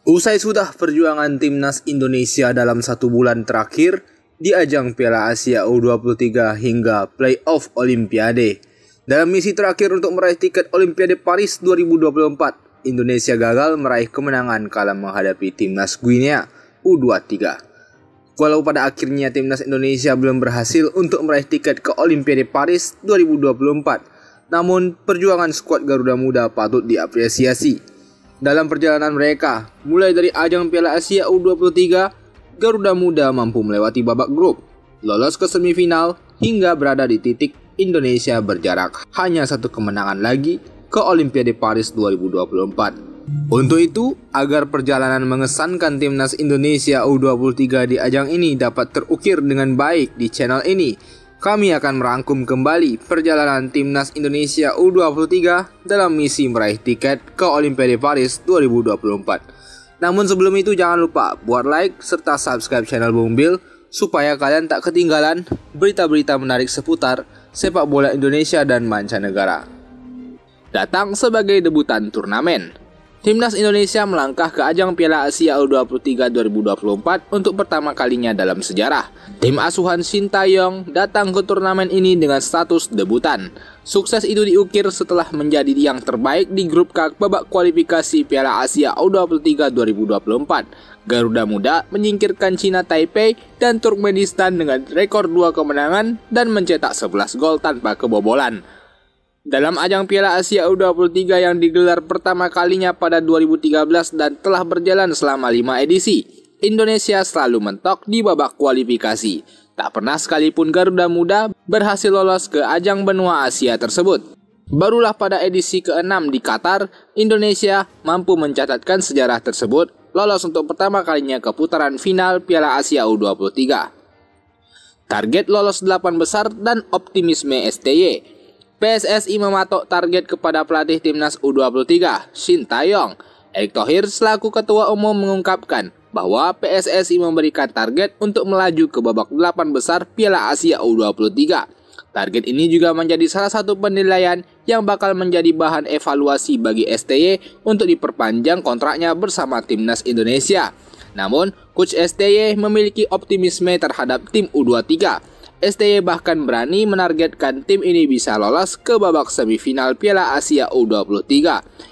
Usai sudah perjuangan timnas Indonesia dalam 1 bulan terakhir di ajang Piala Asia U23 hingga playoff Olimpiade. Dalam misi terakhir untuk meraih tiket Olimpiade Paris 2024, Indonesia gagal meraih kemenangan kala menghadapi timnas Guinea U23. Walau pada akhirnya timnas Indonesia belum berhasil untuk meraih tiket ke Olimpiade Paris 2024, namun perjuangan skuad Garuda Muda patut diapresiasi. Dalam perjalanan mereka, mulai dari ajang Piala Asia U23, Garuda Muda mampu melewati babak grup, lolos ke semifinal, hingga berada di titik Indonesia berjarak hanya 1 kemenangan lagi ke Olimpiade Paris 2024. Untuk itu, agar perjalanan mengesankan timnas Indonesia U23 di ajang ini dapat terukir dengan baik di channel ini, kami akan merangkum kembali perjalanan timnas Indonesia U23 dalam misi meraih tiket ke Olimpiade Paris 2024. Namun sebelum itu jangan lupa buat like serta subscribe channel Bung Bil supaya kalian tak ketinggalan berita-berita menarik seputar sepak bola Indonesia dan mancanegara. Datang sebagai debutan turnamen, timnas Indonesia melangkah ke ajang Piala Asia U23 2024 untuk pertama kalinya dalam sejarah. Tim asuhan Shin Tae-yong datang ke turnamen ini dengan status debutan. Sukses itu diukir setelah menjadi yang terbaik di grup K babak kualifikasi Piala Asia U23 2024. Garuda Muda menyingkirkan China Taipei dan Turkmenistan dengan rekor 2 kemenangan dan mencetak 11 gol tanpa kebobolan. Dalam ajang Piala Asia U23 yang digelar pertama kalinya pada 2013 dan telah berjalan selama 5 edisi, Indonesia selalu mentok di babak kualifikasi. Tak pernah sekalipun Garuda Muda berhasil lolos ke ajang benua Asia tersebut. Barulah pada edisi ke-6 di Qatar, Indonesia mampu mencatatkan sejarah tersebut, lolos untuk pertama kalinya ke putaran final Piala Asia U23. Target lolos 8 besar dan optimisme STY. PSSI mematok target kepada pelatih timnas U23, Shin Tae-yong. Erick Thohir selaku ketua umum mengungkapkan bahwa PSSI memberikan target untuk melaju ke babak 8 besar Piala Asia U23. Target ini juga menjadi salah satu penilaian yang bakal menjadi bahan evaluasi bagi STY untuk diperpanjang kontraknya bersama timnas Indonesia. Namun, Coach STY memiliki optimisme terhadap tim U23. STY bahkan berani menargetkan tim ini bisa lolos ke babak semifinal Piala Asia U23,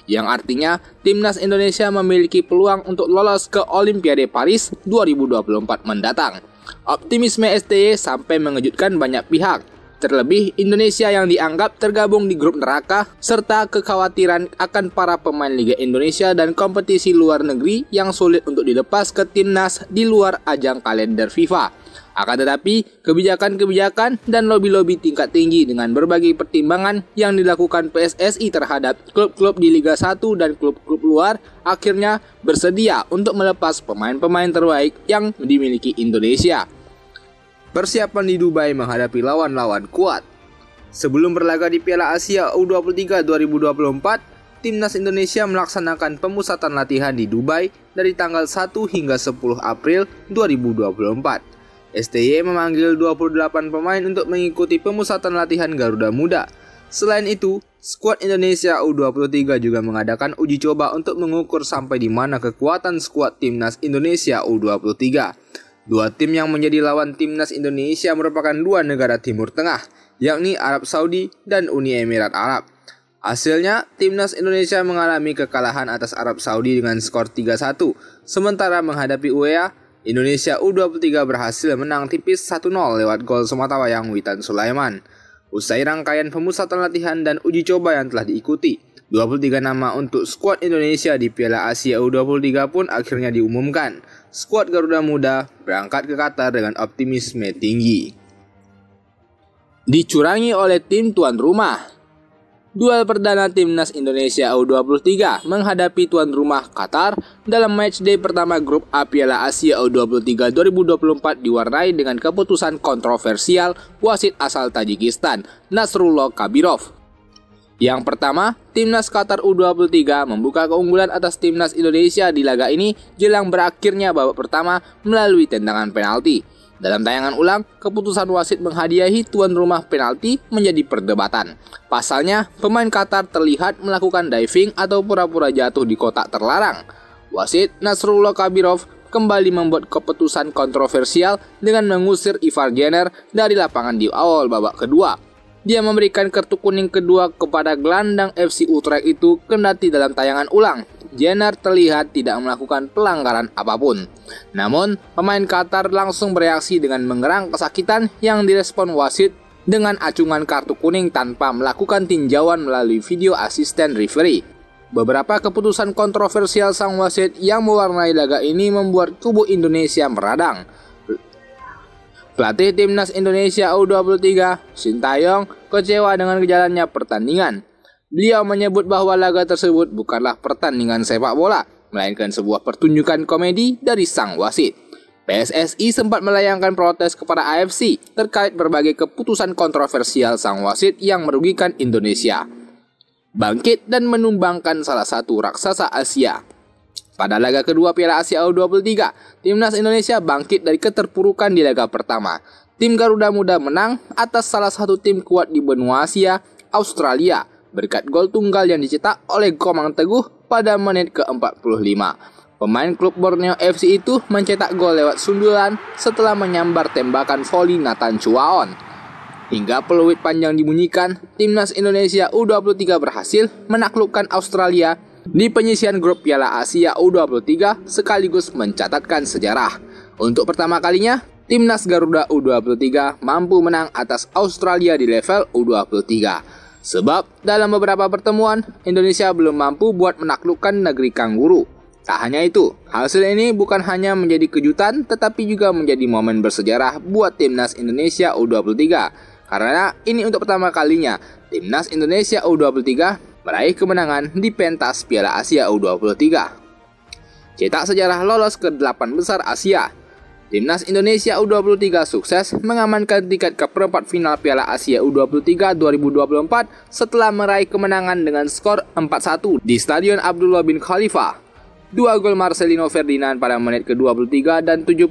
yang artinya timnas Indonesia memiliki peluang untuk lolos ke Olimpiade Paris 2024 mendatang. Optimisme STY sampai mengejutkan banyak pihak, terlebih Indonesia yang dianggap tergabung di grup neraka, serta kekhawatiran akan para pemain Liga Indonesia dan kompetisi luar negeri yang sulit untuk dilepas ke timnas di luar ajang kalender FIFA. Akan tetapi, kebijakan-kebijakan dan lobi-lobi tingkat tinggi dengan berbagai pertimbangan yang dilakukan PSSI terhadap klub-klub di Liga 1 dan klub-klub luar akhirnya bersedia untuk melepas pemain-pemain terbaik yang dimiliki Indonesia. Persiapan di Dubai menghadapi lawan-lawan kuat. Sebelum berlaga di Piala Asia U23 2024, timnas Indonesia melaksanakan pemusatan latihan di Dubai dari tanggal 1 hingga 10 April 2024. STY memanggil 28 pemain untuk mengikuti pemusatan latihan Garuda Muda. Selain itu, skuad Indonesia U23 juga mengadakan uji coba untuk mengukur sampai di mana kekuatan skuad timnas Indonesia U23. 2 tim yang menjadi lawan timnas Indonesia merupakan 2 negara Timur Tengah, yakni Arab Saudi dan Uni Emirat Arab. Hasilnya, timnas Indonesia mengalami kekalahan atas Arab Saudi dengan skor 3-1, sementara menghadapi UEA, Indonesia U23 berhasil menang tipis 1-0 lewat gol sematawayang Witan Sulaiman. Usai rangkaian pemusatan latihan dan uji coba yang telah diikuti, 23 nama untuk skuad Indonesia di Piala Asia U23 pun akhirnya diumumkan. Skuad Garuda Muda berangkat ke Qatar dengan optimisme tinggi. Dicurangi oleh tim tuan rumah. Duel perdana timnas Indonesia U23 menghadapi tuan rumah Qatar dalam matchday pertama grup A Piala Asia U23 2024 diwarnai dengan keputusan kontroversial wasit asal Tajikistan, Nasrullah Kabirov. Yang pertama, timnas Qatar U23 membuka keunggulan atas timnas Indonesia di laga ini jelang berakhirnya babak pertama melalui tendangan penalti. Dalam tayangan ulang, keputusan wasit menghadiahi tuan rumah penalti menjadi perdebatan. Pasalnya, pemain Qatar terlihat melakukan diving atau pura-pura jatuh di kotak terlarang. wasit Nasrullah Kabirov kembali membuat keputusan kontroversial dengan mengusir Ivar Jenner dari lapangan di awal babak kedua. Dia memberikan kartu kuning kedua kepada gelandang FC Utrecht itu, kendati dalam tayangan ulang Jenner terlihat tidak melakukan pelanggaran apapun. Namun, pemain Qatar langsung bereaksi dengan mengerang kesakitan yang direspon wasit dengan acungan kartu kuning tanpa melakukan tinjauan melalui video asisten referee. Beberapa keputusan kontroversial sang wasit yang mewarnai laga ini membuat kubu Indonesia meradang. Pelatih Timnas Indonesia U23, Sintayong, kecewa dengan jalannya pertandingan. Beliau menyebut bahwa laga tersebut bukanlah pertandingan sepak bola, melainkan sebuah pertunjukan komedi dari sang wasit. PSSI sempat melayangkan protes kepada AFC terkait berbagai keputusan kontroversial sang wasit yang merugikan Indonesia. Bangkit dan menumbangkan salah satu raksasa Asia. Pada laga kedua Piala Asia U23, Timnas Indonesia bangkit dari keterpurukan di laga pertama. Tim Garuda Muda menang atas salah satu tim kuat di benua Asia, Australia, berkat gol tunggal yang dicetak oleh Komang Teguh pada menit ke-45. Pemain klub Borneo FC itu mencetak gol lewat sundulan setelah menyambar tembakan voli Nathan Chuaon. Hingga peluit panjang dibunyikan, Timnas Indonesia U23 berhasil menaklukkan Australia di penyisihan grup Piala Asia U23 sekaligus mencatatkan sejarah. Untuk pertama kalinya, Timnas Garuda U23 mampu menang atas Australia di level U23. Sebab dalam beberapa pertemuan, Indonesia belum mampu buat menaklukkan negeri kanguru. Tak hanya itu, hasil ini bukan hanya menjadi kejutan tetapi juga menjadi momen bersejarah buat Timnas Indonesia U23. Karena ini untuk pertama kalinya Timnas Indonesia U23 meraih kemenangan di pentas Piala Asia U23. Cetak sejarah lolos ke 8 besar Asia. Timnas Indonesia U23 sukses mengamankan tiket ke perempat final Piala Asia U23 2024 setelah meraih kemenangan dengan skor 4-1 di Stadion Abdullah bin Khalifa. 2 gol Marcelino Ferdinand pada menit ke-23 dan 70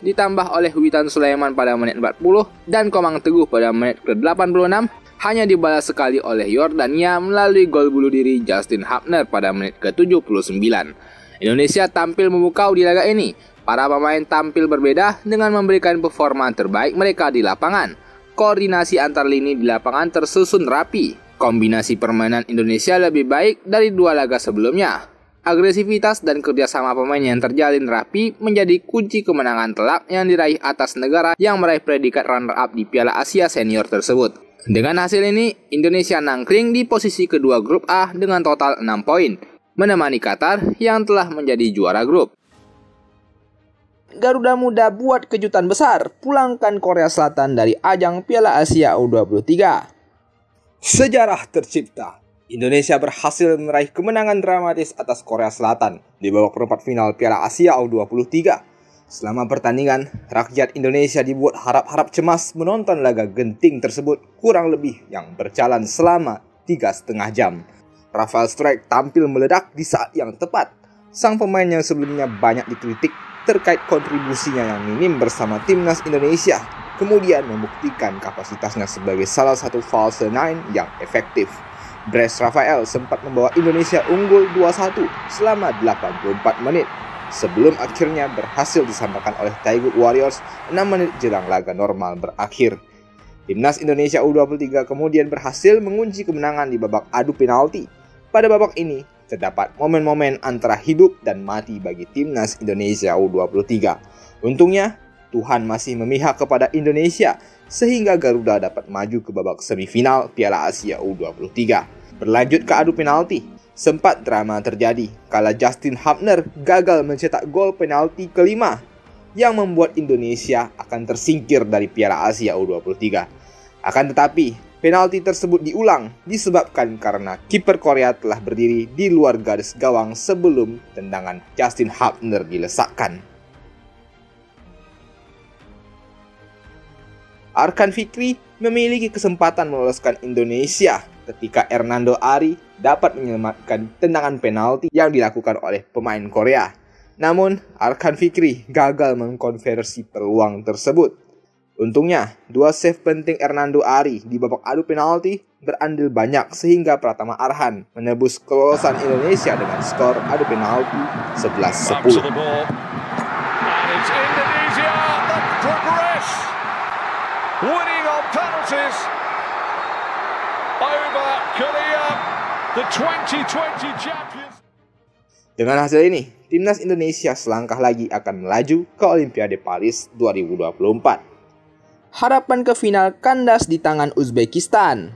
ditambah oleh Witan Sulaiman pada menit 40 dan Komang Teguh pada menit ke-86 hanya dibalas sekali oleh Yordania melalui gol bunuh diri Justin Hapner pada menit ke-79. Indonesia tampil memukau di laga ini. Para pemain tampil berbeda dengan memberikan performa terbaik mereka di lapangan. Koordinasi antar lini di lapangan tersusun rapi. Kombinasi permainan Indonesia lebih baik dari 2 laga sebelumnya. Agresivitas dan kerjasama pemain yang terjalin rapi menjadi kunci kemenangan telak yang diraih atas negara yang meraih predikat runner-up di Piala Asia Senior tersebut. Dengan hasil ini, Indonesia nangkring di posisi kedua grup A dengan total 6 poin, menemani Qatar yang telah menjadi juara grup. Garuda Muda buat kejutan besar, pulangkan Korea Selatan dari ajang Piala Asia U23. Sejarah tercipta. Indonesia berhasil meraih kemenangan dramatis atas Korea Selatan di babak perempat final Piala Asia U23. Selama pertandingan, rakyat Indonesia dibuat harap-harap cemas menonton laga genting tersebut kurang lebih yang berjalan selama 3,5 jam. Rafael Struijk tampil meledak di saat yang tepat. Sang pemain yang sebelumnya banyak dikritik terkait kontribusinya yang minim bersama Timnas Indonesia, kemudian membuktikan kapasitasnya sebagai salah satu false nine yang efektif. Bres Rafael sempat membawa Indonesia unggul 2-1 selama 84 menit sebelum akhirnya berhasil disamakan oleh Taewook Warriors 6 menit jelang laga normal berakhir. Timnas Indonesia U23 kemudian berhasil mengunci kemenangan di babak adu penalti. Pada babak ini terdapat momen-momen antara hidup dan mati bagi Timnas Indonesia U23. Untungnya Tuhan masih memihak kepada Indonesia sehingga Garuda dapat maju ke babak semifinal Piala Asia U23. Berlanjut ke adu penalti, sempat drama terjadi kala Justin Hapner gagal mencetak gol penalti kelima yang membuat Indonesia akan tersingkir dari Piala Asia U23. Akan tetapi, penalti tersebut diulang disebabkan karena kiper Korea telah berdiri di luar garis gawang sebelum tendangan Justin Hapner dilesakkan. Arkan Fikri memiliki kesempatan meloloskan Indonesia ketika Hernando Ari dapat menyelamatkan tendangan penalti yang dilakukan oleh pemain Korea. Namun, Arkan Fikri gagal mengkonversi peluang tersebut. Untungnya, dua save penting Hernando Ari di babak adu penalti berandil banyak sehingga Pratama Arhan menebus kelolosan Indonesia dengan skor adu penalti 11-10. Winning on penalties over Korea, the 2020 champions. Dengan hasil ini, timnas Indonesia selangkah lagi akan melaju ke Olimpiade Paris 2024. Harapan ke final kandas di tangan Uzbekistan.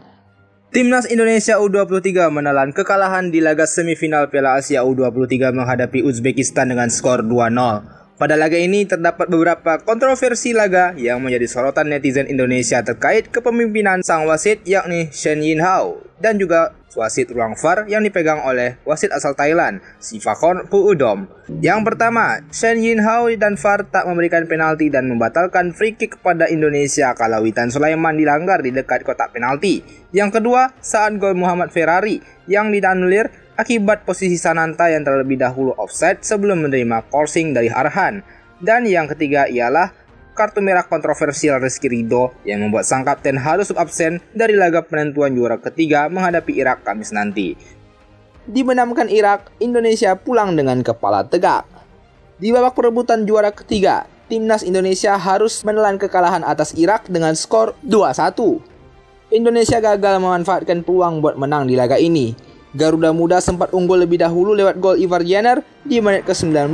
Timnas Indonesia U23 menelan kekalahan di laga semifinal Piala Asia U23 menghadapi Uzbekistan dengan skor 2-0. Pada laga ini terdapat beberapa kontroversi laga yang menjadi sorotan netizen Indonesia terkait kepemimpinan sang wasit yakni Shen Yinhao dan juga wasit ruang VAR yang dipegang oleh wasit asal Thailand, Sivakorn Puudom. Yang pertama, Shen Yinhao dan VAR tak memberikan penalti dan membatalkan free kick kepada Indonesia kalau Witan Sulaiman dilanggar di dekat kotak penalti. Yang kedua, saat gol Muhammad Ferrari yang dianulir akibat posisi Sananta yang terlebih dahulu offside sebelum menerima coursing dari Arhan. Dan yang ketiga ialah kartu merah kontroversial Rizky Ridho yang membuat sang kapten harus absen dari laga penentuan juara ketiga menghadapi Irak Kamis nanti. Dimenangkan Irak, Indonesia pulang dengan kepala tegak. Di babak perebutan juara ketiga, timnas Indonesia harus menelan kekalahan atas Irak dengan skor 2-1. Indonesia gagal memanfaatkan peluang buat menang di laga ini. Garuda Muda sempat unggul lebih dahulu lewat gol Ivar Jenner di menit ke-19.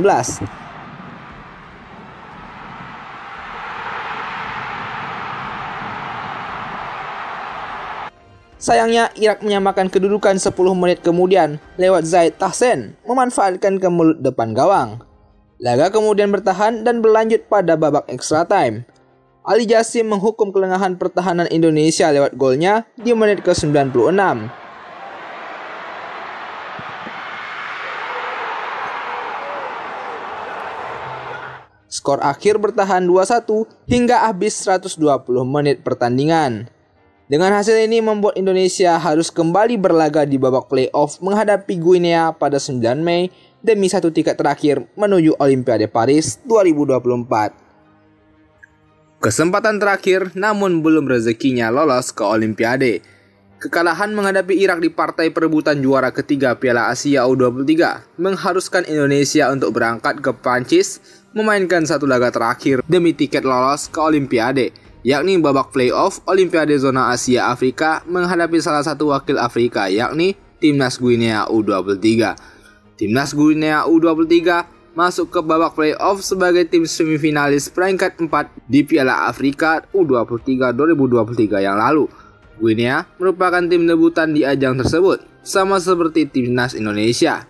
Sayangnya, Irak menyamakan kedudukan 10 menit kemudian lewat Zaid Tahsen memanfaatkan ke mulut depan gawang. Laga kemudian bertahan dan berlanjut pada babak extra time. Ali Jasim menghukum kelengahan pertahanan Indonesia lewat golnya di menit ke-96. Skor akhir bertahan 2-1 hingga habis 120 menit pertandingan. Dengan hasil ini membuat Indonesia harus kembali berlaga di babak playoff menghadapi Guinea pada 9 Mei demi satu tiket terakhir menuju Olimpiade Paris 2024. Kesempatan terakhir namun belum rezekinya lolos ke Olimpiade. Kekalahan menghadapi Irak di partai perebutan juara ketiga Piala Asia U23 mengharuskan Indonesia untuk berangkat ke Prancis memainkan satu laga terakhir demi tiket lolos ke Olimpiade, yakni babak playoff Olimpiade Zona Asia Afrika menghadapi salah satu wakil Afrika yakni Timnas Guinea U23. Timnas Guinea U23 masuk ke babak playoff sebagai tim semifinalis peringkat 4 di Piala Afrika U23 2023 yang lalu. Guinea merupakan tim debutan di ajang tersebut, sama seperti Timnas Indonesia.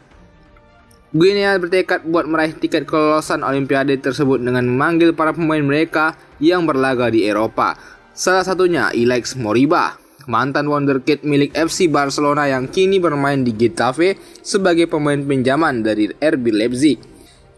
Guinea bertekad buat meraih tiket kelolosan Olimpiade tersebut dengan memanggil para pemain mereka yang berlaga di Eropa. Salah satunya Ilaix Moriba, mantan wonderkid milik FC Barcelona yang kini bermain di Getafe sebagai pemain pinjaman dari RB Leipzig.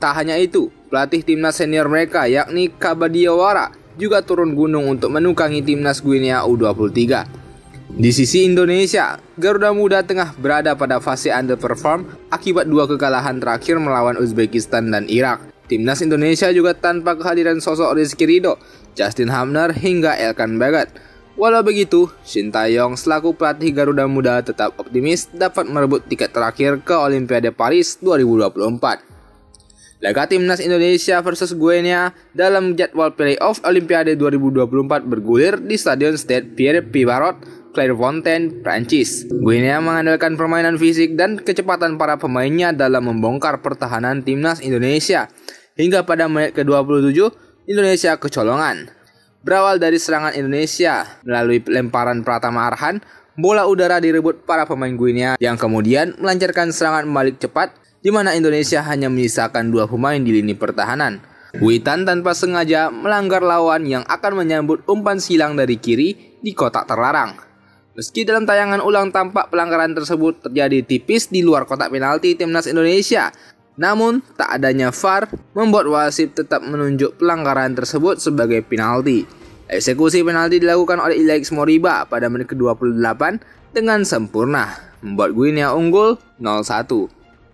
Tak hanya itu, pelatih timnas senior mereka yakni Kaba Diawara juga turun gunung untuk menukangi timnas Guinea U23. Di sisi Indonesia, Garuda Muda tengah berada pada fase underperform akibat dua kekalahan terakhir melawan Uzbekistan dan Irak. Timnas Indonesia juga tanpa kehadiran sosok Rizky Ridho, Justin Hamner hingga Elkan Bagat. Walau begitu, Shin Tae-yong selaku pelatih Garuda Muda tetap optimis dapat merebut tiket terakhir ke Olimpiade Paris 2024. Laga timnas Indonesia versus Guinea dalam jadwal playoff Olimpiade 2024 bergulir di Stadion Stade Pierre-Pivarot, Clairefontaine, Prancis. Guinea mengandalkan permainan fisik dan kecepatan para pemainnya dalam membongkar pertahanan timnas Indonesia. Hingga pada menit ke-27, Indonesia kecolongan. Berawal dari serangan Indonesia melalui lemparan Pratama Arhan, bola udara direbut para pemain Guinea yang kemudian melancarkan serangan balik cepat di mana Indonesia hanya menyisakan dua pemain di lini pertahanan. Witan tanpa sengaja melanggar lawan yang akan menyambut umpan silang dari kiri di kotak terlarang. Meski dalam tayangan ulang tampak pelanggaran tersebut terjadi tipis di luar kotak penalti timnas Indonesia, namun tak adanya VAR membuat wasit tetap menunjuk pelanggaran tersebut sebagai penalti. Eksekusi penalti dilakukan oleh Ilaix Moriba pada menit ke-28 dengan sempurna, membuat Guinea unggul 0-1.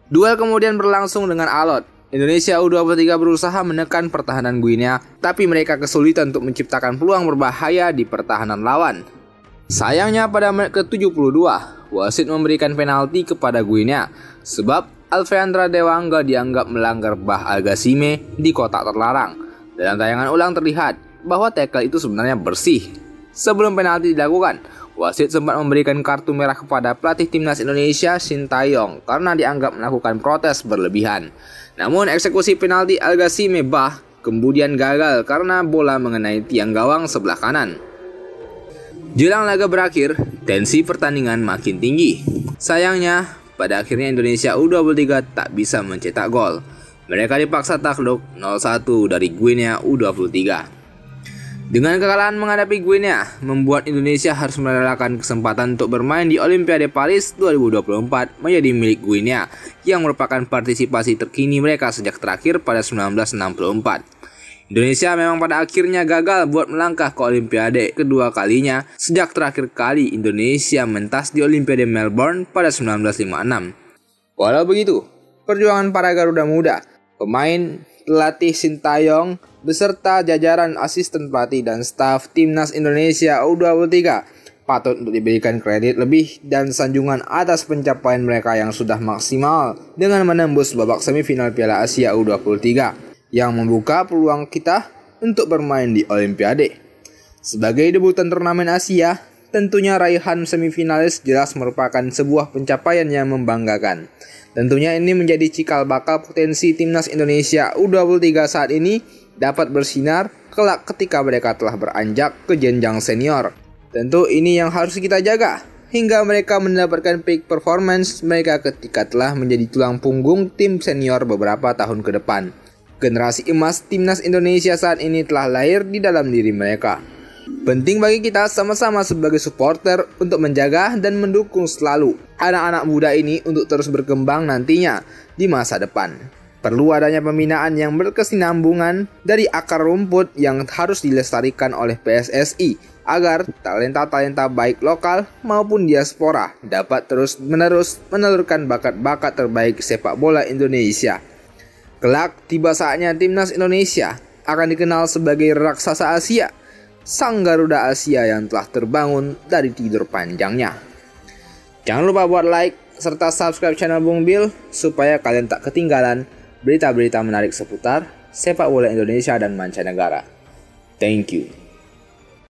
Duel kemudian berlangsung dengan alot. Indonesia U23 berusaha menekan pertahanan Guinea, tapi mereka kesulitan untuk menciptakan peluang berbahaya di pertahanan lawan. Sayangnya pada menit ke-72, wasit memberikan penalti kepada Guinea, sebab Alfeandra Dewangga dianggap melanggar Bah Algassime di kotak terlarang. Dalam tayangan ulang terlihat bahwa tackle itu sebenarnya bersih. Sebelum penalti dilakukan, wasit sempat memberikan kartu merah kepada pelatih timnas Indonesia Sintayong karena dianggap melakukan protes berlebihan. Namun eksekusi penalti Algassime Bah kemudian gagal karena bola mengenai tiang gawang sebelah kanan. Jelang laga berakhir, tensi pertandingan makin tinggi. Sayangnya, pada akhirnya Indonesia U23 tak bisa mencetak gol. Mereka dipaksa takluk 0-1 dari Guinea U23. Dengan kekalahan menghadapi Guinea, membuat Indonesia harus merelakan kesempatan untuk bermain di Olimpiade Paris 2024 menjadi milik Guinea, yang merupakan partisipasi terkini mereka sejak terakhir pada 1964. Indonesia memang pada akhirnya gagal buat melangkah ke Olimpiade kedua kalinya sejak terakhir kali Indonesia mentas di Olimpiade Melbourne pada 1956. Walau begitu, perjuangan para Garuda Muda, pemain, pelatih Sintayong, beserta jajaran asisten pelatih dan staf timnas Indonesia U23 patut untuk diberikan kredit lebih dan sanjungan atas pencapaian mereka yang sudah maksimal dengan menembus babak semifinal Piala Asia U23 yang membuka peluang kita untuk bermain di Olimpiade. Sebagai debutan turnamen Asia, tentunya raihan semifinalis jelas merupakan sebuah pencapaian yang membanggakan. Tentunya ini menjadi cikal bakal potensi timnas Indonesia U23 saat ini dapat bersinar kelak ketika mereka telah beranjak ke jenjang senior. Tentu ini yang harus kita jaga hingga mereka mendapatkan peak performance mereka ketika telah menjadi tulang punggung tim senior beberapa tahun ke depan. Generasi emas timnas Indonesia saat ini telah lahir di dalam diri mereka. Penting bagi kita sama-sama sebagai supporter untuk menjaga dan mendukung selalu anak-anak muda ini untuk terus berkembang nantinya di masa depan. Perlu adanya pembinaan yang berkesinambungan dari akar rumput yang harus dilestarikan oleh PSSI agar talenta-talenta baik lokal maupun diaspora dapat terus-menerus menelurkan bakat-bakat terbaik sepak bola Indonesia. Kelak tiba saatnya timnas Indonesia akan dikenal sebagai raksasa Asia, sang Garuda Asia yang telah terbangun dari tidur panjangnya. Jangan lupa buat like serta subscribe channel Bung Bil supaya kalian tak ketinggalan berita-berita menarik seputar sepak bola Indonesia dan mancanegara. Thank you.